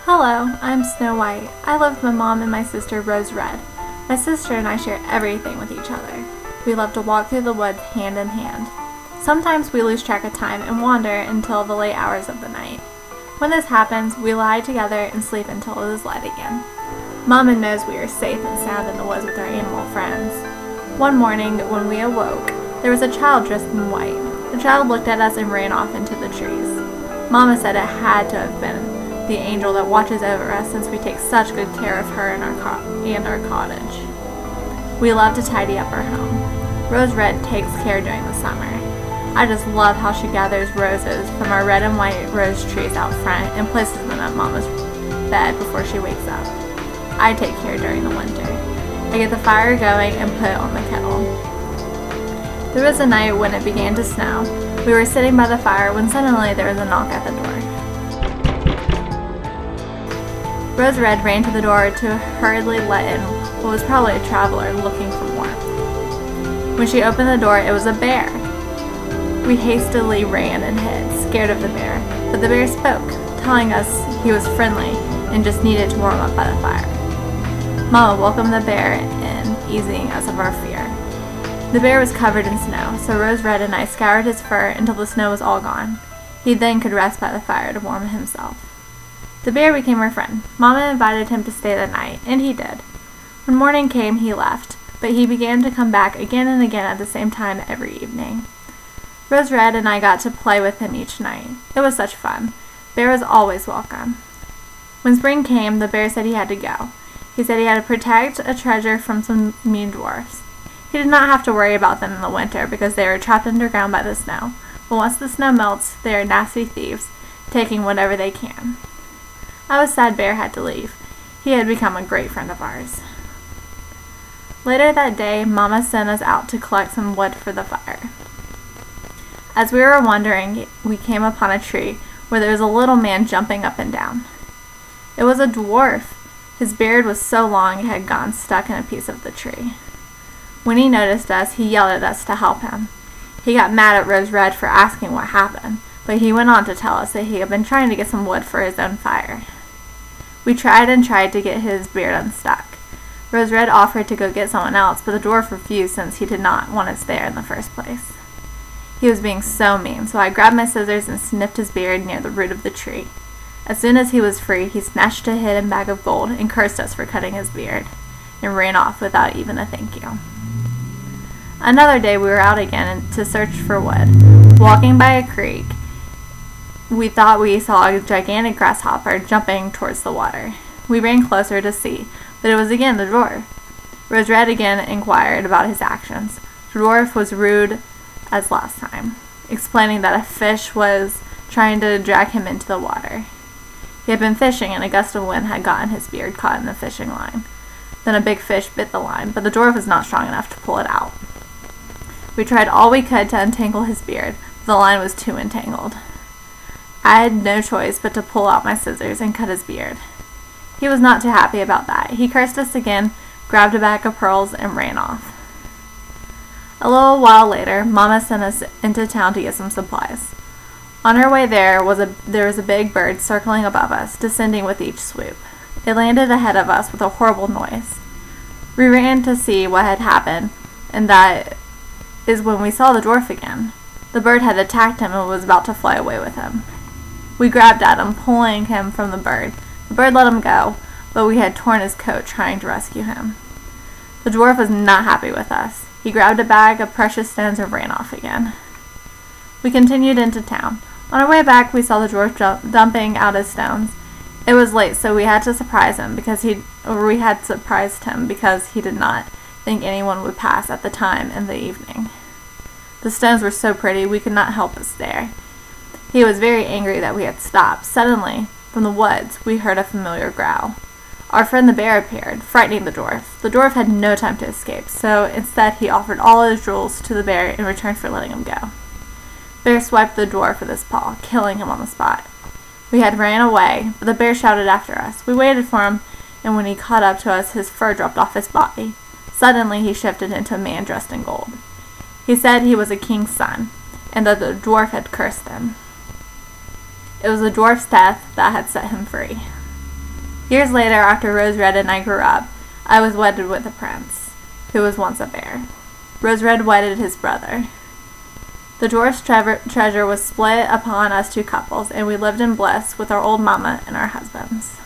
Hello, I'm Snow White. I live with my mom and my sister Rose Red. My sister and I share everything with each other. We love to walk through the woods hand in hand. Sometimes we lose track of time and wander until the late hours of the night. When this happens, we lie together and sleep until it is light again. Mama knows we are safe and sound in the woods with our animal friends. One morning, when we awoke, there was a child dressed in white. The child looked at us and ran off into the trees. Mama said it had to have been the angel that watches over us since we take such good care of her and our cottage. We love to tidy up our home. Rose Red takes care during the summer. I just love how she gathers roses from our red and white rose trees out front and places them at Mama's bed before she wakes up. I take care during the winter. I get the fire going and put it on the kettle. There was a night when it began to snow. We were sitting by the fire when suddenly there was a knock at the door. Rose Red ran to the door to hurriedly let in what was probably a traveler looking for warmth. When she opened the door, it was a bear. We hastily ran and hid, scared of the bear, but the bear spoke, telling us he was friendly and just needed to warm up by the fire. Mama welcomed the bear in, easing us of our fear. The bear was covered in snow, so Rose Red and I scoured his fur until the snow was all gone. He then could rest by the fire to warm himself. The bear became our friend. Mama invited him to stay the night, and he did. When morning came, he left, but he began to come back again and again at the same time every evening. Rose Red and I got to play with him each night. It was such fun. Bear was always welcome. When spring came, the bear said he had to go. He said he had to protect a treasure from some mean dwarfs. He did not have to worry about them in the winter because they were trapped underground by the snow. But once the snow melts, they are nasty thieves, taking whatever they can. I was sad Bear had to leave. He had become a great friend of ours. Later that day, Mama sent us out to collect some wood for the fire. As we were wandering, we came upon a tree where there was a little man jumping up and down. It was a dwarf. His beard was so long it had gotten stuck in a piece of the tree. When he noticed us, he yelled at us to help him. He got mad at Rose Red for asking what happened, but he went on to tell us that he had been trying to get some wood for his own fire. We tried and tried to get his beard unstuck. Rose Red offered to go get someone else, but the dwarf refused since he did not want us there in the first place. He was being so mean, so I grabbed my scissors and snipped his beard near the root of the tree. As soon as he was free, he snatched a hidden bag of gold and cursed us for cutting his beard, and ran off without even a thank you. Another day we were out again to search for wood. Walking by a creek, we thought we saw a gigantic grasshopper jumping towards the water. We ran closer to see, but it was again the dwarf. Rose Red again inquired about his actions. The dwarf was rude as last time, explaining that a fish was trying to drag him into the water. He had been fishing and a gust of wind had gotten his beard caught in the fishing line. Then a big fish bit the line, but the dwarf was not strong enough to pull it out. We tried all we could to untangle his beard, but the line was too entangled. I had no choice but to pull out my scissors and cut his beard. He was not too happy about that. He cursed us again, grabbed a bag of pearls, and ran off. A little while later, Mama sent us into town to get some supplies. On our way there was a big bird circling above us, descending with each swoop. It landed ahead of us with a horrible noise. We ran to see what had happened, and that is when we saw the dwarf again. The bird had attacked him and was about to fly away with him. We grabbed at him, pulling him from the bird. The bird let him go, but we had torn his coat trying to rescue him. The dwarf was not happy with us. He grabbed a bag of precious stones and ran off again. We continued into town. On our way back, we saw the dwarf dumping out his stones. It was late, so we had surprised him because he did not think anyone would pass at the time in the evening. The stones were so pretty, we could not help but stare. He was very angry that we had stopped. Suddenly, from the woods, we heard a familiar growl. Our friend the bear appeared, frightening the dwarf. The dwarf had no time to escape, so instead he offered all his jewels to the bear in return for letting him go. Bear swiped the dwarf with his paw, killing him on the spot. We had ran away, but the bear shouted after us. We waited for him, and when he caught up to us, his fur dropped off his body. Suddenly, he shifted into a man dressed in gold. He said he was a king's son, and that the dwarf had cursed him. It was the dwarf's death that had set him free. Years later, after Rose Red and I grew up, I was wedded with a prince, who was once a bear. Rose Red wedded his brother. The dwarf's treasure was split upon us two couples, and we lived in bliss with our old mama and our husbands.